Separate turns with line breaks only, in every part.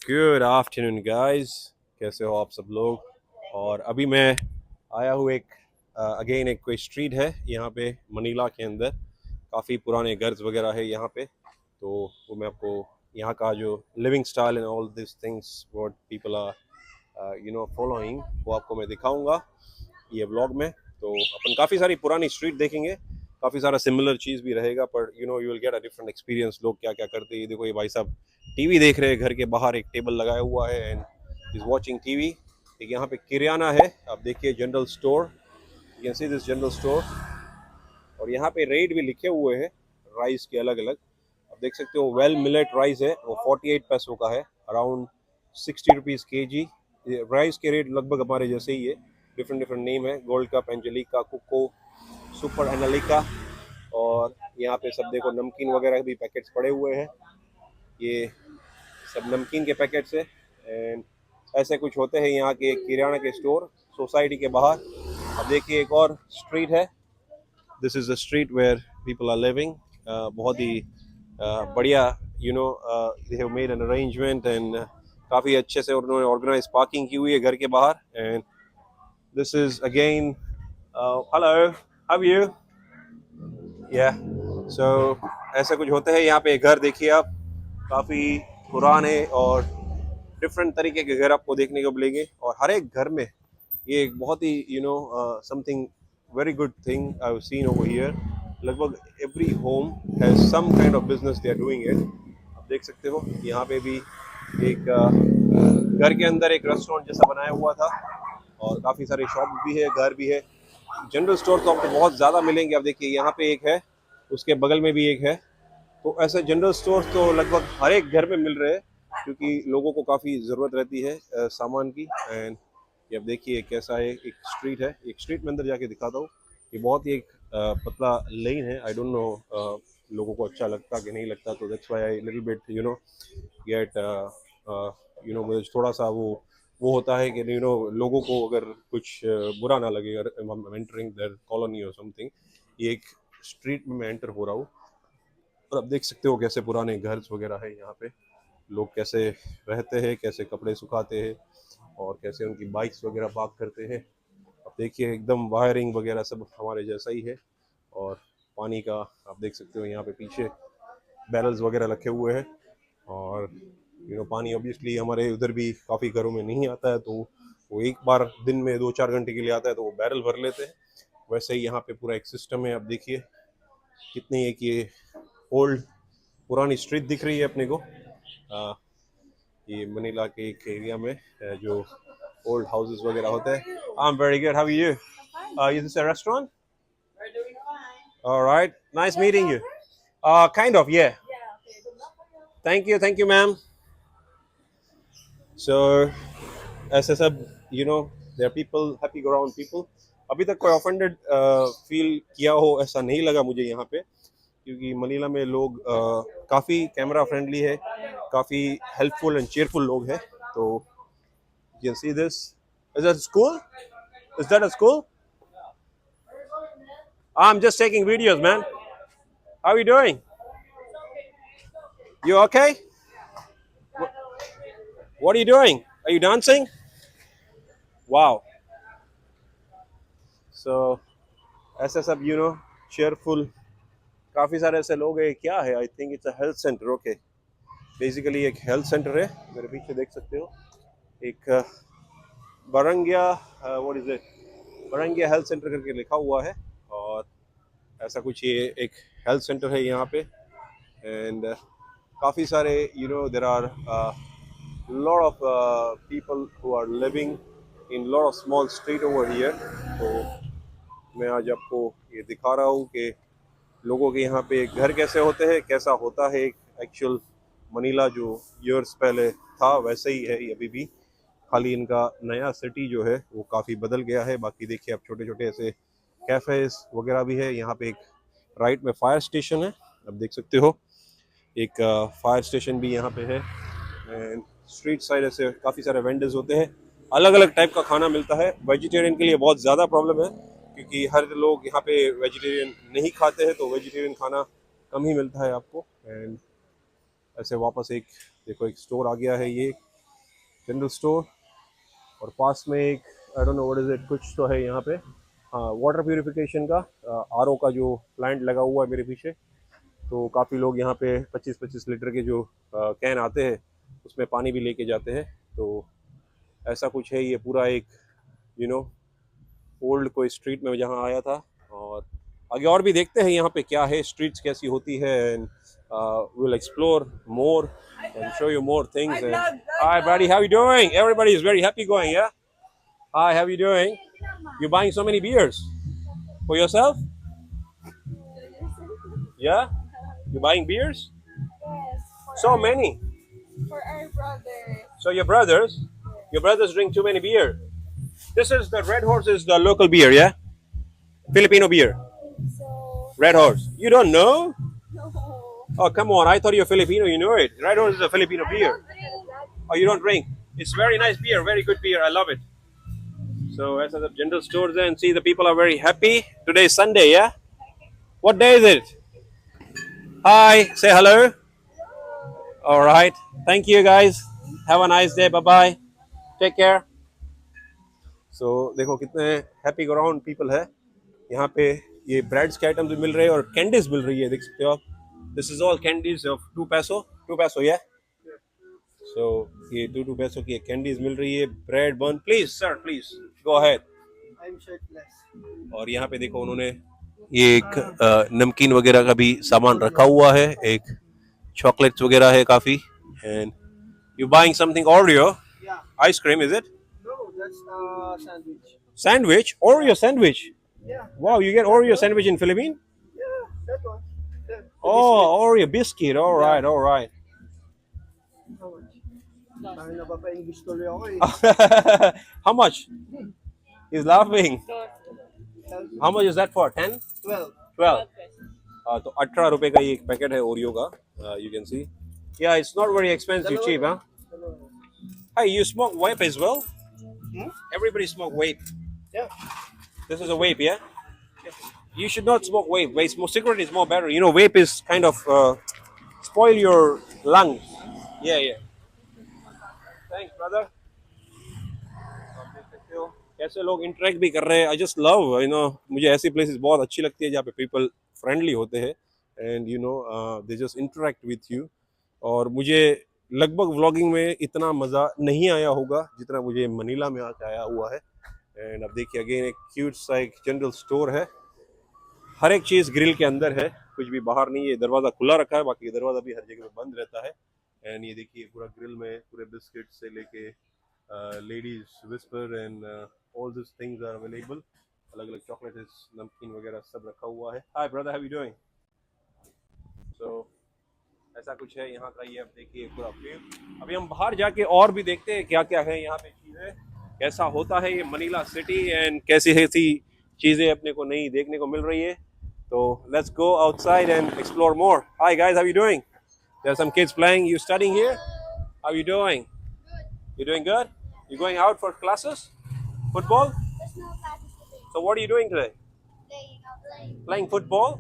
Good afternoon guys. कैसे हो आप सब लोग। और अभी मैं आया हूँ एक अगेन एक कोई स्ट्रीट है यहाँ पे मनीला के अंदर। काफ़ी पुराने घर वगैरह है यहाँ पे। तो वो मैं आपको यहाँ का जो living style and all this things what people are following वो आपको मैं दिखाऊंगा ये व्लॉग में। तो अपन काफ़ी सारी पुरानी स्ट्रीट देखेंगे, काफ़ी सारा सिमिलर चीज़ भी रहेगा, पर you will get a different experience लोग क्या क्या करते हैं। ये देखो, ये भाई साहब टीवी देख रहे हैं, घर के बाहर एक टेबल लगाया हुआ है एंड इज वाचिंग टीवी। एक यहाँ पे किराना है, आप देखिए general store, you can see this general store. और यहाँ पे रेट भी लिखे हुए हैं राइस के अलग अलग। आप देख सकते हो वेल मिलेट राइस है, वो 48 पैसों का है, अराउंड 60 रुपीज़ के जी। राइस के रेट लगभग हमारे जैसे ही है, डिफरेंट डिफरेंट नेम है, गोल्ड कप, एंजेलिका, कुको, सुपर एनालिका। और यहाँ पे सब देखो नमकीन वगैरह भी पैकेट्स पड़े हुए हैं, ये सब नमकीन के पैकेट्स है। एंड ऐसे कुछ होते हैं यहाँ के किराना के स्टोर सोसाइटी के बाहर। अब देखिए एक और स्ट्रीट है, this is the street where people are living. बहुत ही बढ़िया, they have made an arrangement and काफ़ी अच्छे से उन्होंने ऑर्गेनाइज पार्किंग की हुई है घर के बाहर। And this is again hello, how are you, या सो ऐसा कुछ होता है यहाँ पे। घर देखिए आप, काफ़ी पुराने और डिफरेंट तरीके के घर आपको देखने को मिलेंगे। और हर एक घर में ये एक बहुत ही something very good thing I have seen over here. लगभग every home has some kind of business they are doing it. आप देख सकते हो यहाँ पे भी एक घर के अंदर एक रेस्टोरेंट जैसा बनाया हुआ था, और काफ़ी सारे शॉप भी है, घर भी है। जनरल स्टोर तो आपको बहुत ज़्यादा मिलेंगे। आप देखिए यहाँ पे एक है, उसके बगल में भी एक है। तो ऐसे जनरल स्टोर तो लगभग हर एक घर में मिल रहे हैं, क्योंकि लोगों को काफ़ी ज़रूरत रहती है सामान की। एंड ये अब देखिए कैसा है, एक स्ट्रीट है, एक स्ट्रीट में अंदर जाके दिखाता हूँ। ये बहुत ही एक पतला लेन है, आई डोंट नो लोगों को अच्छा लगता कि नहीं लगता। तो that's why I little bit get मुझे थोड़ा सा वो होता है कि लोगों को अगर कुछ बुरा ना लगे अगर एंटरिंग देयर कॉलोनी और समथिंग। ये एक स्ट्रीट में मैं एंटर हो रहा हूँ, और आप देख सकते हो कैसे पुराने घर वगैरह है यहाँ पे। लोग कैसे रहते हैं, कैसे कपड़े सुखाते हैं, और कैसे उनकी बाइक्स वगैरह पार्क करते हैं। आप देखिए एकदम वायरिंग वगैरह सब हमारे जैसा ही है। और पानी का आप देख सकते हो यहाँ पे पीछे बैरल्स वगैरह रखे हुए हैं। और पानी ऑब्वियसली हमारे उधर भी काफ़ी घरों में नहीं आता है, तो वो एक बार दिन में 2-4 घंटे के लिए आता है, तो वो बैरल भर लेते हैं। वैसे ही यहाँ पे पूरा एक सिस्टम है। आप देखिए कितनी एक ये ओल्ड पुरानी स्ट्रीट दिख रही है अपने को। ये मनीला के एक एरिया में जो ओल्ड हाउसेस वगैरह होते हैं। I am very good, how are you, is this a restaurant? Alright, nice meeting you. Kind of, yeah. Thank you ma'am. So ऐसे सब there people happy go around people. अभी तक कोई ऑफेंडेड फील किया हो ऐसा नहीं लगा मुझे यहाँ पे, क्योंकि मनीला में लोग काफ़ी कैमरा फ्रेंडली है, काफ़ी हेल्पफुल एंड चेयरफुल लोग हैं। तो you can see this. Is that a school? Is that a school? I'm just taking videos, man. How are you doing? You okay? What are you doing? Are you dancing? Wow. So ऐसे सब cheerful, काफ़ी सारे ऐसे लोग हैं। क्या है, I think it's a health centre. Okay, basically एक हेल्थ सेंटर है। मेरे पीछे देख सकते हो एक barangay, what is it, barangay health centre करके लिखा हुआ है। और ऐसा कुछ ये एक हेल्थ सेंटर है यहाँ पे। एंड काफ़ी सारे there are lot of people who are living in lot of small street over here। तो मैं आज आपको ये दिखा रहा हूँ कि लोगों के यहाँ पे घर कैसे होते हैं, कैसा होता है एक एक्चुअल मनीला जो ईयर्स पहले था वैसे ही है ये अभी भी। खाली इनका नया सिटी जो है वो काफ़ी बदल गया है। बाकी देखिए आप छोटे छोटे ऐसे कैफ़ेज वगैरह भी है यहाँ पे। एक राइट में फायर स्टेशन है, आप देख सकते हो, एक फायर स्टेशन भी यहाँ पे है। एंड स्ट्रीट साइड ऐसे काफ़ी सारे वेंडर्स होते हैं, अलग अलग टाइप का खाना मिलता है। वेजिटेरियन के लिए बहुत ज़्यादा प्रॉब्लम है, क्योंकि हर लोग यहाँ पे वेजिटेरियन नहीं खाते हैं, तो वेजिटेरियन खाना कम ही मिलता है आपको। एंड ऐसे वापस एक देखो एक स्टोर आ गया है ये, जनरल स्टोर, और पास में एक I don't know what is it, कुछ तो है यहाँ पे, हाँ वाटर प्यूरिफिकेशन का आरओ का जो प्लांट लगा हुआ है मेरे पीछे। तो काफ़ी लोग यहाँ पे 25-25 लीटर के जो कैन आते हैं उसमें पानी भी लेके जाते हैं। तो ऐसा कुछ है ये पूरा एक यू नो ओल्ड कोई स्ट्रीट में जहाँ आया था। और आगे और भी देखते हैं यहाँ पे क्या है, स्ट्रीट्स कैसी होती है, and we'll explore more and show you more things. And hi buddy, how you doing? Everybody is very happy going, yeah? Hi, how you doing? You buying so many beers for yourself? Yeah? You buying beers?
Yes,
So many.
for our brother.
So your brothers drink too many beer. This is the Red Horse is the local beer, yeah? Filipino beer.
So,
Red Horse. You don't know?
no.
Oh, come on. I thought you're Filipino. You know it. Red Horse is a Filipino beer. Oh, you don't drink. It's very nice beer. Very good beer. I love it. So, as the general stores there and see the people are very happy. Today is Sunday, yeah? What day is it? Hi. Say hello. All right. Thank you, guys. Have a nice day. Bye bye. Take care. So, देखो कितने happy ground people है यहाँ पे। ये breads के items भी मिल रहे हैं और कैंडीज मिल रही है, देख सकते हो आप। This is all candies of 2 पैसो, 2 पैसो या। सो ये 2 पैसो की कैंडीज मिल रही है। ब्रेड बन, please sir, please go ahead.
I'm shirtless.
और यहाँ पे देखो उन्होंने ये एक नमकीन वगैरह का भी सामान रखा हुआ है, एक चॉकलेट्स वगैरह है काफी। And you buying something Oreo
Yeah.
Ice cream, is it?
No, that's sandwich.
Sandwich, Oreo sandwich.
Yeah.
Wow, you get Oreo sandwich in Philippines?
Yeah, that one. Yeah.
Oh, Oreo biscuit. All right, all right.
How much? Parang napapa-English tuloy ako eh.
How much? He's laughing. How much is that for? 10?
12.
12? तो 18 रुपए का ये एक packet है Oreo का. You can see. Yeah, it's not very expensive, cheap, huh? Hey, you smoke vape as well?
Hmm?
Everybody smoke vape.
Yeah.
This is a vape, yeah? You should not smoke vape. Cigarette is more better. You know, vape is kind of spoil your lungs. Yeah, yeah. Thanks, brother. आप देख सकते हो कैसे लोग interact भी कर रहे हैं. आई जस्ट लव मुझे ऐसी प्लेसेस बहुत अच्छी लगती है जहाँ पे पीपल फ्रेंडली होते हैं and they just interact with you. और मुझे लगभग व्लॉगिंग में इतना मज़ा नहीं आया होगा जितना मुझे मनीला में आके आया हुआ है. एंड अब देखिए अगेन एक क्यूट सा एक जनरल स्टोर है. हर एक चीज़ ग्रिल के अंदर है, कुछ भी बाहर नहीं है. दरवाज़ा खुला रखा है, बाकी दरवाज़ा भी हर जगह में बंद रहता है. एंड ये देखिए पूरा ग्रिल में पूरे बिस्किट से लेके ladies Whisper and all this things are available. अलग अलग चॉकलेट नमकीन वगैरह सब रखा हुआ है. Hi brother, how you doing? So ऐसा कुछ है यहाँ का. ये अब देखिए पूरा व्यू. अभी हम बाहर जाके और भी देखते हैं क्या क्या है यहाँ पे चीज़ें, कैसा होता है ये मनीला सिटी एंड कैसी ऐसी चीज़ें अपने को नई देखने को मिल रही है. तो let's go outside and explore more. Hi guys, how you doing? There are some kids playing. You studying here? How you doing? You doing good? You going out for classes? Football?
There's no classes today.
So what are you doing today?
Playing.
Playing football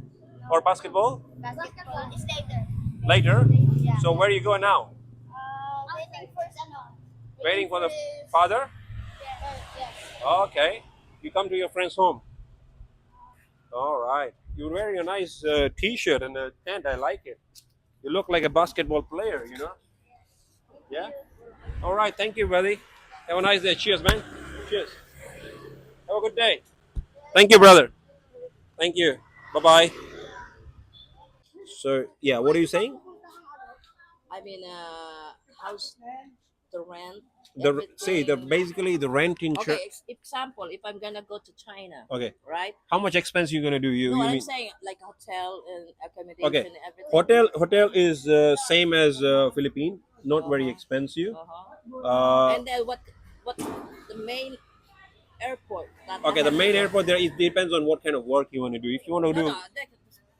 or basketball?
Basketball is later.
Later?
Yeah.
So where are you going now?
Waiting for
Waiting for the father?
Yes.
Okay. You come to your friend's home. All right. You're wearing a nice t-shirt and a tent. I like it. You look like a basketball player, Yeah? All right. Thank you, buddy. Have a nice day. Cheers, man. Cheers. Have a good day. Thank you, brother. Thank you. Bye-bye. So, yeah, what are you saying?
I mean, house, the rent.
Basically the rent in
Okay, example, if I'm gonna go to China,
Okay.
right?
How much expense you gonna do?
No,
You
I'm
mean
saying like hotel and accommodation
Okay.
and everything.
hotel is same as Philippine, not very expensive.
And then what the main airport? That
Okay,
I
the
have
main
to go.
airport there, it depends on what kind of work you want to do. If you want to
No,
do,
no,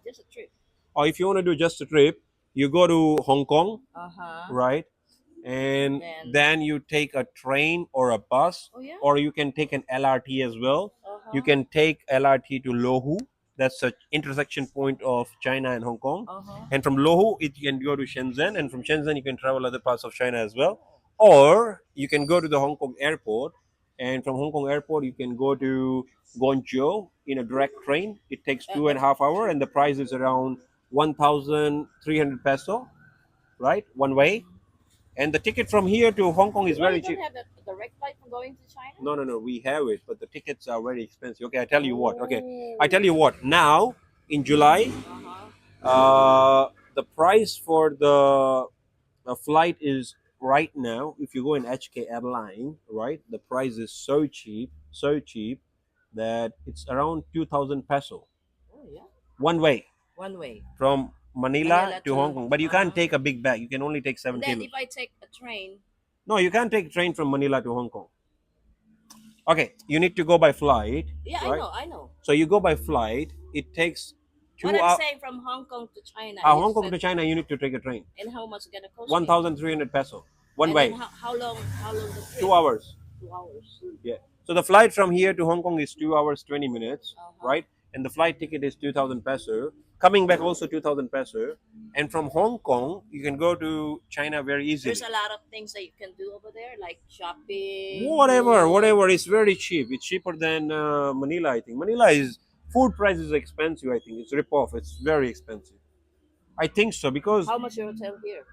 just a trip.
or if you want to do just a trip, you go to Hong Kong, right? And
Then-
then you take a train or a bus,
Oh yeah.
or you can take an LRT as well. You can take LRT to Lohu. That's the intersection point of China and Hong Kong. And from Lohu, you can go to Shenzhen, and from Shenzhen you can travel other parts of China as well. or you can go to the Hong Kong airport, and from Hong Kong airport you can go to Guangzhou in a direct train. It takes 2.5 hours, and the price is around 1,300 peso, right, one way. And the ticket from here to Hong Kong is
Why
very
you don't
cheap.
have a direct flight from going to China?
No, no, no. We have it, but the tickets are very expensive. Okay, I tell you what. Okay, I tell you what. Now in July, the price for the flight is right now. If you go in HK Airline, right, the price is so cheap that it's around 2,000 peso
Oh yeah,
one way
one way.
from Manila to Hong Kong. But you can't
uh-huh.
take a big bag. You can only take
And
7
then
kilos.
if I take a train,
No, you can't take train from Manila to Hong Kong. Okay, you need to go by flight.
yeah,
right?
I know.
So you go by flight. It takes two
What I'm
hours.
saying from Hong Kong to China.
Hong Kong to China, you need to take a train.
And how much gonna cost?
1,300 peso one
and
way.
Then how long? How long the trip?
2 hours.
2 hours.
Yeah. So the flight from here to Hong Kong is 2 hours 20 minutes,
Uh-huh.
right? And the flight ticket is 2,000 peso. Coming back also 2,000 peso. And from Hong Kong, you can go to China very easily.
There's a lot of things that you can do over there, like shopping.
Whatever. It's very cheap. It's cheaper than Manila, I think. Manila is food price is expensive. I think it's rip off. It's very expensive. I think so because
How much your hotel here?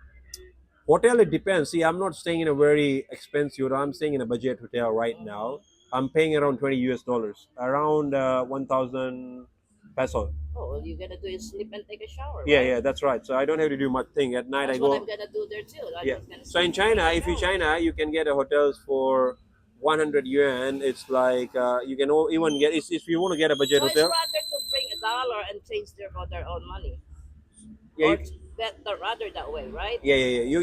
hotel it depends. See, I'm not staying in a very expensive hotel. I'm staying in a budget hotel right now. I'm paying around 20 US dollars, around 1,000 peso.
Oh, all you gonna do is sleep and take a shower.
Yeah,
right?
yeah, that's right. So I don't have to do much thing. At night
That's
I
what
go.
I'm gonna do there too. I'm
Yeah.
just gonna
So in
sleep and
China,
take a
if you
shower.
China, you can get a hotels for 100 yuan. It's like you can even get if you want to get a budget
So it's
hotel.
rather to bring a dollar and change for their own money.
Yeah,
Or
you,
rather that way, right?
yeah.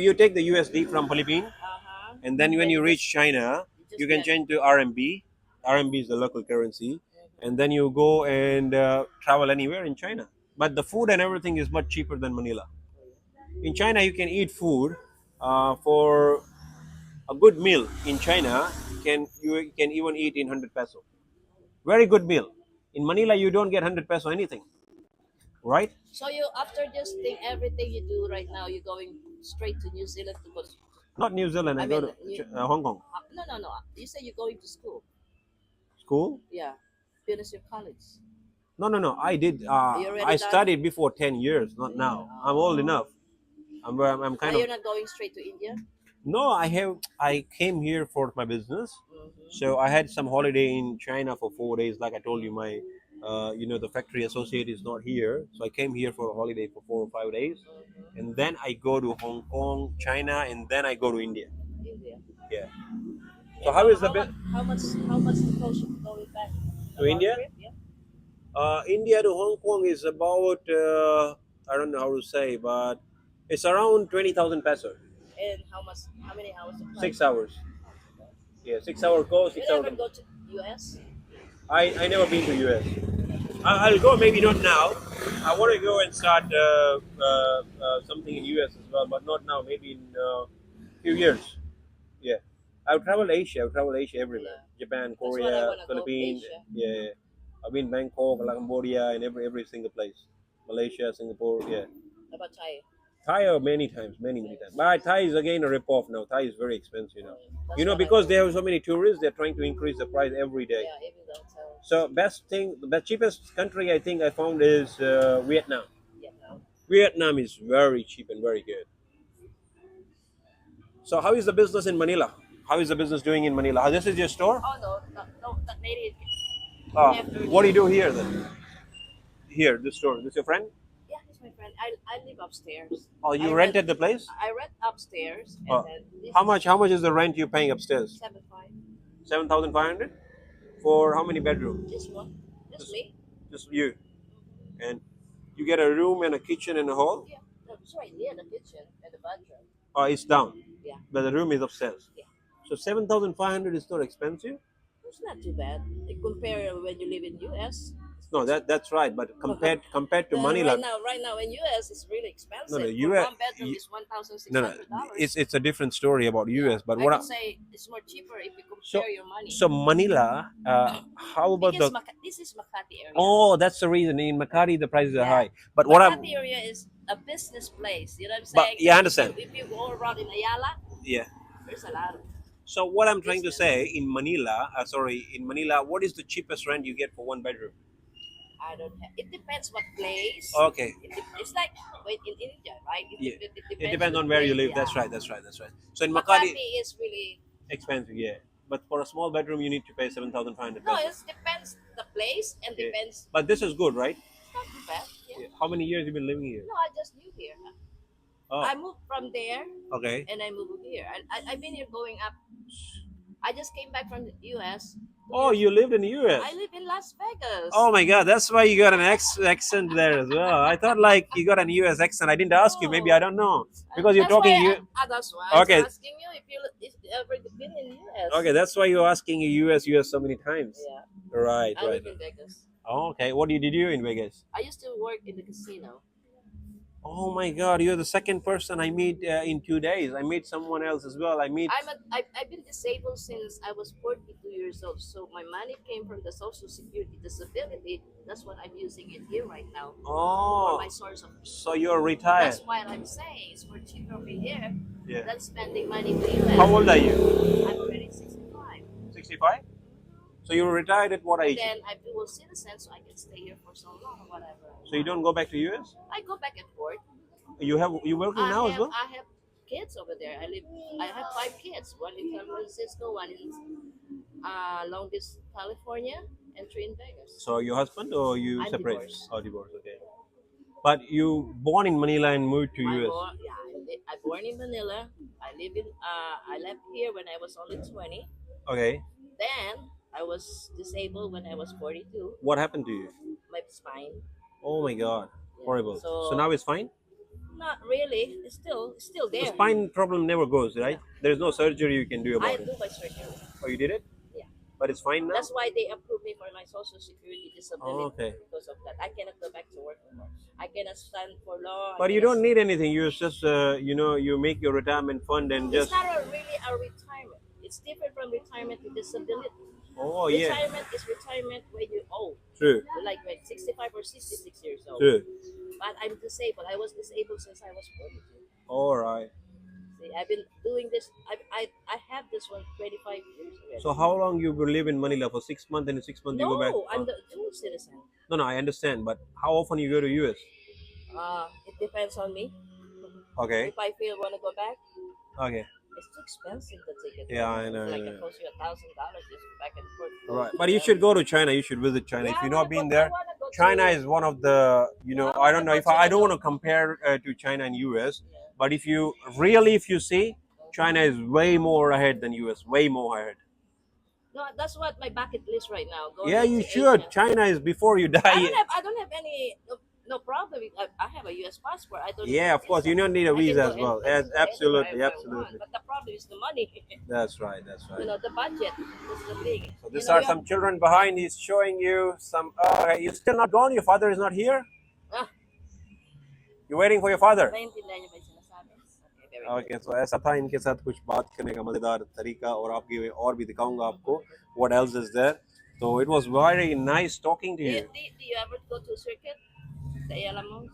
You take the USD from Philippines,
Uh-huh.
and then when you reach China,
just
you can
get-
change to RMB. RMB is the local currency, and then you go and travel anywhere in China. But the food and everything is much cheaper than Manila. In China, you can eat food for a good meal. In China, you can even eat in 100 peso. Very good meal. In Manila, you don't get 100 peso anything, right?
So you after this thing, everything you do right now, you're going straight to New Zealand to go.
Not New Zealand. I,
I
go
mean,
to
you-
Hong Kong.
No. You say you're going to school.
School?
Yeah. Finish your college.
No. I did.
You already
I
done?
studied before 10 years, not now. I'm old enough. I'm kind
So
of.
you're not going straight to India?
No, I came here for my business.
Mm-hmm.
So I had some holiday in China for 4 days. Like I told you, my the factory associate is not here, so I came here for a holiday for 4 or 5 days, and then I go to Hong Kong, China, and then I go to India.
India.
Yeah. So how is the bit?
How much the cost of going back
To India?
Trip? Yeah.
India to Hong Kong is about I don't know how to say, but it's around 20,000 peso.
And how many hours of flight?
6 hours. Yeah, 6 hour go,
You
6 hour.
never go to US?
I never been to US. I'll go, maybe not now. I want to go and start something in US as well, but not now. Maybe in few years. Yeah, I'll travel Asia. I'll travel Asia everywhere. Japan,
what I
Korea,
wanna go,
Philippines.
Asia.
Yeah, I've been Bangkok, Cambodia, and every single place. Malaysia, Singapore. Yeah,
How about Thai?
Thai many times. But Thai is again a rip-off now. Thai is very expensive now.
That's
You know,
what I
because
heard.
they have so many tourists, they're trying to increase the price every day.
Yeah, even though so
So the cheapest country I think I found is Vietnam.
yeah, no.
Vietnam is very cheap and very good. So how is the business in Manila? How is the business doing in Manila? This is your store?
Oh no, that lady.
Ah, what do you do here then? Here, this store. This your friend?
Yeah, he's my friend. I live upstairs.
Oh, you
I
rented the place?
I rent upstairs, and
Oh.
then this
How much is the rent you're paying upstairs?
7.5.
7,500? For how many bedrooms?
This one, this me.
Just you. And you get a room and a kitchen and a hall?
Yeah, no, it's right near the kitchen and the bedroom.
Oh, it's down.
Yeah.
But the room is upstairs.
Yeah.
So 7,500 is not expensive?
It's not too bad. Compare when you live in US.
No, that's right. But compared to Manila,
Right now in US, it's really expensive.
No,
For
US
one bedroom is
no,
$1,600.
it's a different story about US. But
I
what
can say it's more cheaper if you compare your money.
so Manila, how about
because
the?
this is Makati area.
Oh, that's the reason. In Makati, the prices are
Yeah.
high. But what I'm
Makati area is a business place. You know what I'm
But,
saying?
yeah, I understand.
If you go around in Ayala,
yeah
There's a lot.
So what I'm trying to say, in Manila, in Manila, what is the cheapest rent you get for one bedroom?
I don't have. It depends what place.
Okay.
It's like wait in India, right?
Yeah.
It
It depends on where you live. That's
Yeah.
right. That's right. That's right. So in
Makati
Makati,
is really
expensive, yeah. But for a small bedroom, you need to pay 7,500
no.
pesos.
It depends the place and
Yeah.
depends.
But this is good, right?
It's not too bad. Yeah.
Yeah. How many years you been living here?
No, I just moved here.
Oh,
I moved from there
okay.
and I moved here. I've been here going up. I just came back from the U.S.
Oh, you lived in the US.
I live in Las Vegas.
Oh my God, that's why you got an accent there as well. I thought like you got an US accent. I didn't ask you. Maybe I don't know because you're
That's
talking.
why that's why I
Okay.
was asking you if you ever been in U.S.
Okay, that's why you're asking US so many times.
Yeah.
Right,
I
right.
live in Vegas.
Oh, okay. What did you do in Vegas?
I used to work in the casino.
Oh my God, you're the second person I meet in 2 days. I meet someone else as well.
I've been disabled since I was 42 years old. So my money came from the Social Security disability. That's what I'm using it here right now for
Oh,
my source of.
so you're retired.
That's why I'm saying it's more cheaper over here
Yeah.
than spending money in the US.
How old are you?
I'm already 65.
65? So you were retired at what
And
age?
then I'm dual citizen, so I can stay here for so long or whatever.
So you don't go back to US?
I go back and forth.
You working now as well?
I have kids over there. I have 5 kids. One in San Francisco, one in Long Beach, California, and 3 in Vegas.
So your husband or you
I'm
separate?
divorced.
Oh, divorced. Okay. But you born in Manila and moved to US.
I born in Manila. I left here when I was only 20.
Okay.
Then I was disabled when I was 42.
What happened to you?
My spine.
Oh my God.
Yeah.
Horrible.
So,
So now it's fine?
not really. It's still
The
there.
spine problem never goes, right? There's no surgery you can do
I
about it.
do my surgery.
Oh, you did it?
Yeah.
But it's fine now?
That's why they approved me for my social security disability.
Oh, okay.
Because of that, I cannot go back to work anymore. I cannot stand for long.
But you don't need anything. You just, you make your retirement fund and
It's
just.
not really a retirement. It's different from retirement to disability.
Oh, yeah.
Retirement is retirement when you're old,
True.
like when 65 or 66 years old.
True.
But I'm disabled. I was disabled since I was 42.
All right.
See, I've been doing this. I have this one 25 years already.
So how long you will live in Manila? For 6 months, and in 6 months you go back?
No, I'm the dual citizen.
No, I understand. But how often you go to US?
It depends on me.
Okay.
If I feel want to go back,
Okay.
it's too expensive the ticket.
Yeah, I know,
It's like
I
it
know.
costs you $1,000 just back and forth.
Right. But you should go to China. You should visit China.
Yeah,
If
I
you've
wanna
not been
go-
there,
I wanna go
China
to-
is one of the,
Yeah,
I don't know if I don't want to compare to China and US,
Yeah.
but if you see, China is way more ahead than US, way more ahead.
No, that's what my bucket list right now. Going
Yeah, you
into
should.
Asia.
China is before you die.
I don't have any no problem. I have a U.S. passport. I don't.
Yeah, of course. You don't need a
I can
visa
go
as well.
I can
Yes,
go anywhere
absolutely,
I want.
absolutely.
But the problem is the money.
That's right. That's
You
right.
know, the budget. That's the thing.
So these
You know,
are
you
some children behind. He's showing you some. You're still not gone. Your father is not here.
Ah.
You're waiting for your father.
Naintindihan niyo ba yung sinasabi? Okay, very good.
Okay so ऐसा था इनके साथ कुछ बात करने का मज़ेदार तरीका और आपकी और भी दिखाऊंगा आपको what else is there. So it was very nice talking to you.
Do you ever go to circuit? The Alamos?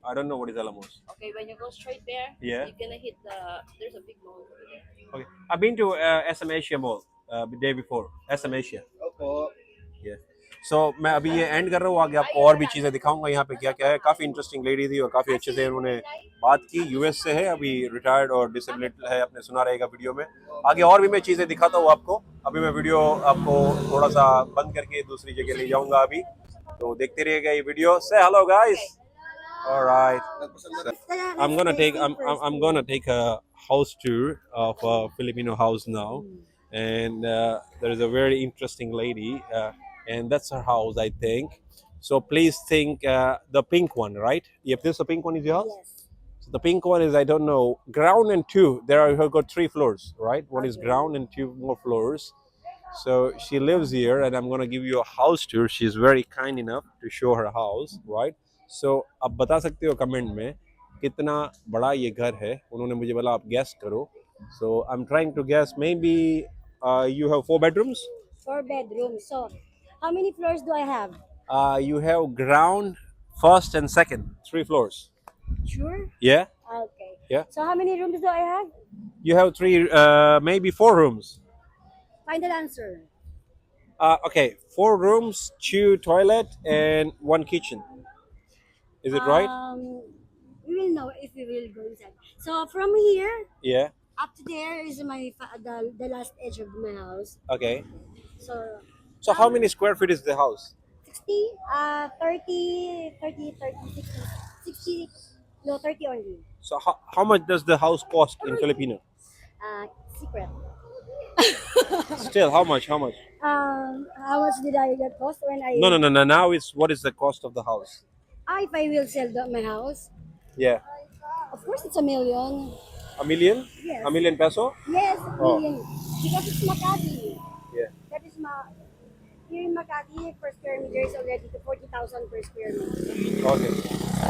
I don't know what is Alamos.
Okay, when you go straight there,
Yeah.
you're gonna hit there's a big mall over there.
Okay, I've been to SM Asia Mall the day before. SM Asia.
Opo.
Yeah. So मैं अभी ये and कर रहा हूँ आगे आपको और भी चीज़ें दिखाऊंगा यहाँ पे क्या क्या है काफ़ी इंटरेस्टिंग लेडी थी और काफ़ी अच्छे से उन्होंने बात की यूएस से है अभी रिटायर्ड और डिसेबल्ड है अपने सुना रहेगा वीडियो में आगे और भी मैं चीज़ें दिखाता हूँ आपको अभी मैं वीडियो आपको थोड़ा सा बंद करके दूसरी जगह ले जाऊंगा अभी तो देखते रहिएगा ये वीडियो से hello guys alright I'm gonna take a house tour of a Filipino house now and there is a very interesting lady and that's her house I think so please think the pink one right if this the pink one is your house
Yes.
so the pink one is I don't know ground and 2 there are have got 3 floors right one is ground and 2 more floors so she lives here and I'm going to give you a house tour she's very kind enough to show her house right so आप बता सकते हो comment में कितना बड़ा ये घर है उन्होंने मुझे बोला आप गैस करो so I'm trying to guess maybe you have 4 bedrooms
4 bedrooms. So, how many floors do I have?
you have ground first and second 3 floors
Sure.
yeah
Okay.
Yeah.
So how many rooms do I have?
You have three, maybe four rooms.
Final answer.
Okay, 4 rooms, 2 toilet, and 1 kitchen. Is it right?
We will know if we will go inside. So from here
Yeah.
up to there is the last edge of my house.
Okay.
So
So how many square feet is the house?
60, 30, 30, 30, 60, 60, no, 30 only.
So how much does the house cost in Filipino?
Secret.
Still, how much? How much?
How much did I get cost when I?
No. Now it's what is the cost of the house?
If I will sell my house,
Yeah.
of course it's a million.
A million?
Yes.
A million peso?
Yes,
Oh.
million. Because it's Makati.
Yeah.
That is here in Makati per square meter is already to 40,000 per square meter.
Okay.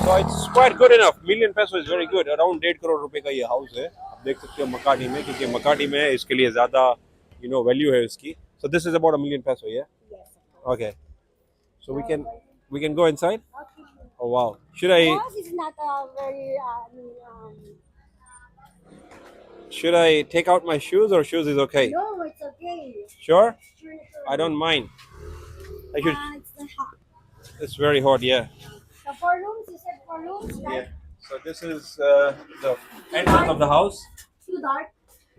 So it's quite good enough. Million peso is very good. Around 1.5 crore रुपए का ये house है. आप देख सकते हो मकाडी में क्योंकि मकाडी में इसके लिए ज़्यादा वैल्यू है इसकी. So this is about a million peso, yeah?
Yes.
Okay. So we can go inside.
Okay.
Oh wow. Should I
House is not very.
should I take out my shoes or shoes is okay?
No, it's okay.
Sure?
Sure.
I don't mind. I should.
It's not hot.
It's very hot, yeah.
The 4 rooms. You said 4 rooms, right?
Yeah. So this is the entrance of the house.
Too dark.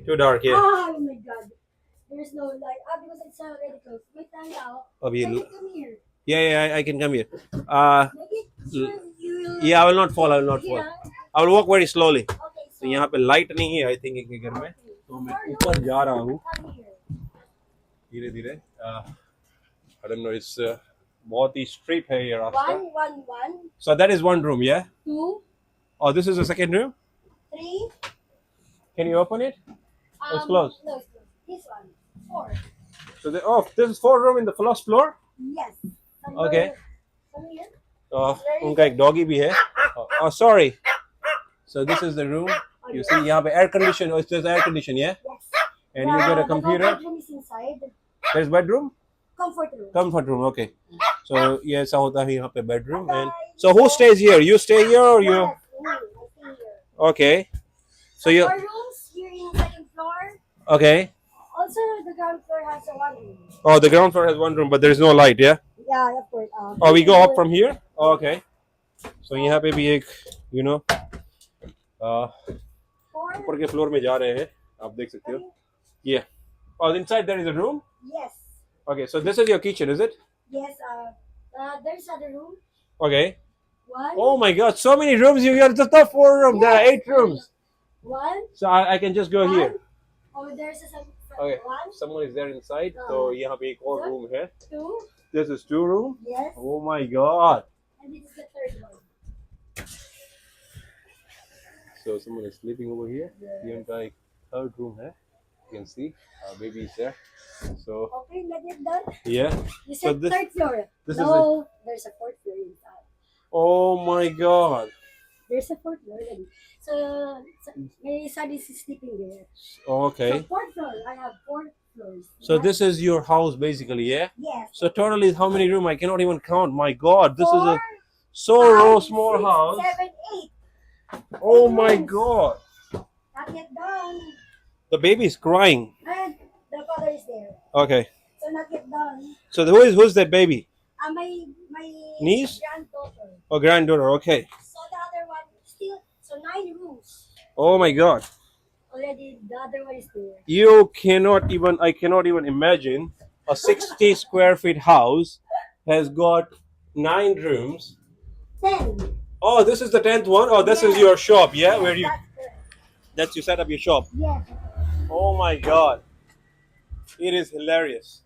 Too dark, yeah.
Oh my God. There's no light. Because it's already closed. Wait now.
Abhi-
Can you come here?
Yeah, I can come here.
Make it sure you will.
Yeah, I will not fall. I will not fall.
Yeah.
I will walk very slowly.
Okay,
तो यहाँ पे light नहीं है I think इनके घर में तो मैं ऊपर जा रहा हूँ
come here.
धीरे धीरे I don't know it's बहुत ही स्ट्रीप है ये रास्ता
1, 1, 1,
so that is one room yeah
2,
oh this is the second room
3.
can you open it it's closed
No, it's closed. This one. 4.
so this is 4 room in the first floor
Yes. Come
Okay.
here. Come here.
उनका एक doggy भी है oh sorry so this is the room you see यहाँ पे air condition oh there's air condition yeah
Yes.
and you get a
The
computer
bedroom is inside.
there's bedroom
Comfort room.
comfort room okay so ये ऐसा होता है यहाँ पे bedroom and so who stays here you stay here or you
Yes, I stay here.
okay so you
4 rooms here in the second floor.
okay
Also, the ground floor has a 1 room.
oh the ground floor has one room but there is no light yeah
Yeah, of course.
oh we go up from here oh, okay so यहाँ पे भी एक ऊपर के floor में जा रहे हैं आप देख सकते हो yeah oh inside there is a room
Yes.
okay so this is your kitchen is it
Yes. There's other room.
okay
1.
oh my god so many rooms you got just not 4 rooms there are 8 rooms
1.
so I can just go here
Oh, there's a
okay
1,
someone is there inside तो यहाँ पे एक और room है
2.
this is 2 room
Yes.
oh my god
And this is the third one.
so someone is sleeping over here ये उनका एक third room है you can see baby is there so
Okay, let it done.
yeah
You
So
said
this-
third floor.
this is
No, there's a 4th floor inside.
oh my god
There's a 4th floor already. So my son is sleeping there.
okay
So 4th floor, I have 4 floors.
so this is your house basically yeah
Yes.
so totally how many room I cannot even count my god this is a
4,
so
5,
small
6,
house
7, 8.
oh my god
Not yet done.
the baby is crying
And the father is there.
okay
So not yet done.
so who's that baby
My
Niece?
granddaughter.
oh granddaughter okay
So the other one still. So 9 rooms.
oh my god
Already the other one is there.
you I cannot even imagine a 60 square feet house has got 9 rooms
10.
oh this is the 10th one oh this is
Yes.
your shop yeah where you
That's correct.
that's you set up your shop
Yes.
oh my god it is hilarious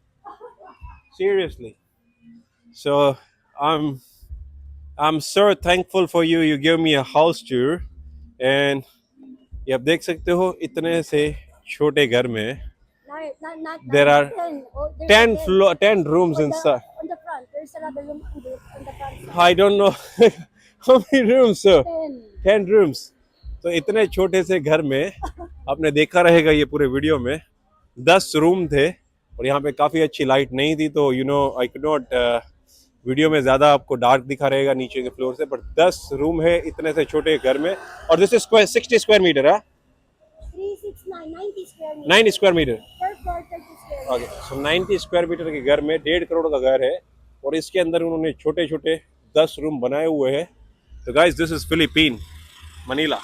seriously so I'm so thankful for you gave me a house tour and ये आप देख सकते हो इतने से छोटे घर में
Not
There are
10. Oh, there's
10 rooms inside
On the front. There's another room on the front side.
I don't know how many rooms sir
10.
10 rooms तो इतने छोटे से घर में आपने देखा रहेगा ये पूरे वीडियो में 10 रूम थे और यहाँ पे काफ़ी अच्छी लाइट नहीं थी तो आई कुड नॉट वीडियो में ज़्यादा आपको डार्क दिखा रहेगा नीचे के फ्लोर से, बट 10 रूम है इतने से छोटे घर में। और this is square 60 square metre है,
369, 90 square meter.
9 square metre.
Per floor, 30 square meter.
Okay, so 90 square metre के घर में 1.5 करोड़ का घर है, और इसके अंदर उन्होंने छोटे छोटे 10 रूम बनाए हुए हैं। तो guys this is Philippine, Manila.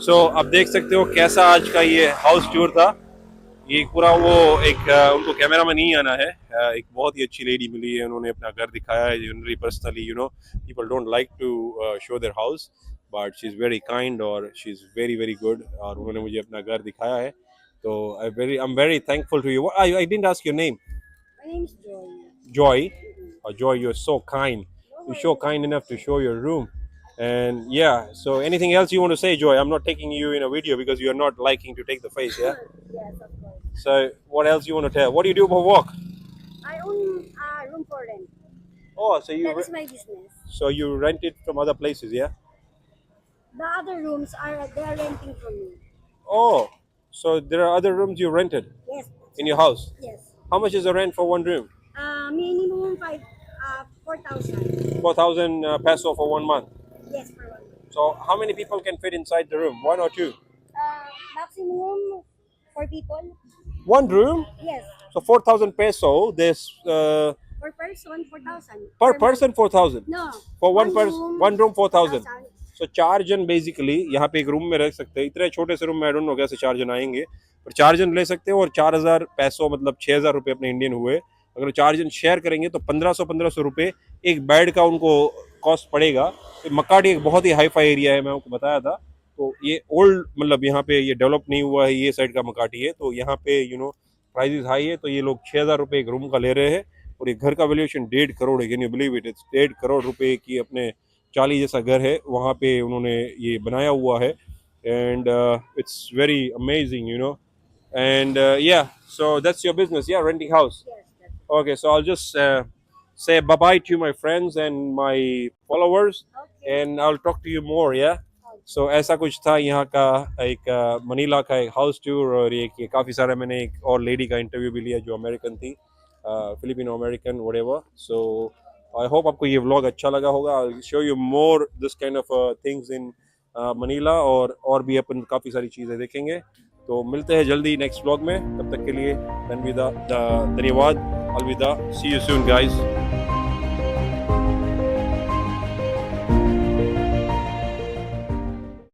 So आप देख सकते हो कैसा आज का ये हाउस टूर था। ये पूरा वो एक उनको कैमरा में नहीं आना है, एक बहुत ही अच्छी लेडी मिली है, उन्होंने अपना घर दिखाया है। Generally personally you know people don't like to show their house, but she is very kind और she is very very good, और उन्होंने मुझे अपना घर दिखाया है। तो I am very thankful to you. I didn't ask your name.
My name is Joy.
Joy. Joy, you're so kind. You're so kind enough to show your room. And yeah, so anything else you want to say, Joy? I'm not taking you in a video because you're not liking to take the face, yeah?
Yes, of course.
So what else you want to tell? What do you do for work?
I own a room for rent.
Oh, so you
That is my business.
so you rent it from other places, yeah?
The other rooms they are renting from me.
Oh, so there are other rooms you rented
Yes.
in your house.
Yes.
How much is the rent for one room?
Minimum 4,000.
4,000 peso for 1 month.
Yes, for 1 month.
So how many people can fit inside the room? One or two?
Maximum 4 people.
One room?
Yes.
So 4,000 peso. This
Per person 4,000.
per
month.
person 4,000.
No.
For one person, one room 4,000.
4,000.
सो 4 जन basically यहाँ पे एक room में रह सकते हैं। इतने छोटे से रूम में आई डोंट नो कैसे 4 जन आएंगे, पर 4 जन ले सकते हैं। और 4,000 पैसों मतलब 6,000 रुपये अपने इंडियन हुए। अगर 4 जन शेयर करेंगे तो 1,500 रुपये एक बेड का उनको कॉस्ट पड़ेगा। तो मकाटी एक बहुत ही हाई फाई एरिया है, मैं आपको बताया था। तो ये ओल्ड मतलब यहाँ पे ये डेवलप नहीं हुआ है, ये साइड का मकाटी है। तो यहाँ पे यू नो प्राइजेस हाई है, तो ये लोग 6,000 रुपये एक रूम का ले रहे हैं। और ये घर का वैल्यूएशन 1.5 करोड़ है। Can you believe it? It's 1.5 crore रुपये की अपने चाली जैसा घर है, वहाँ पे उन्होंने ये बनाया हुआ है। And it's very amazing you know. And या सो दैट्स योर बिजनेस, या renting house?
Yes. That's
Okay, so I'll just say bye bye to my friends and my followers,
okay.
and I'll talk to you more, yeah? So ऐसा कुछ था यहाँ का एक Manila का एक house tour. और एक काफ़ी सारा मैंने एक और लेडी का इंटरव्यू भी लिया जो अमेरिकन थी, Filipino American whatever. So I hope आपको ये व्लॉग अच्छा लगा होगा। I'll show you more this kind of things in Manila, और भी अपन काफ़ी सारी चीज़ें देखेंगे। तो मिलते हैं जल्दी नेक्स्ट व्लॉग में, तब तक के लिए धन्यवाद, अलविदा। See you soon guys.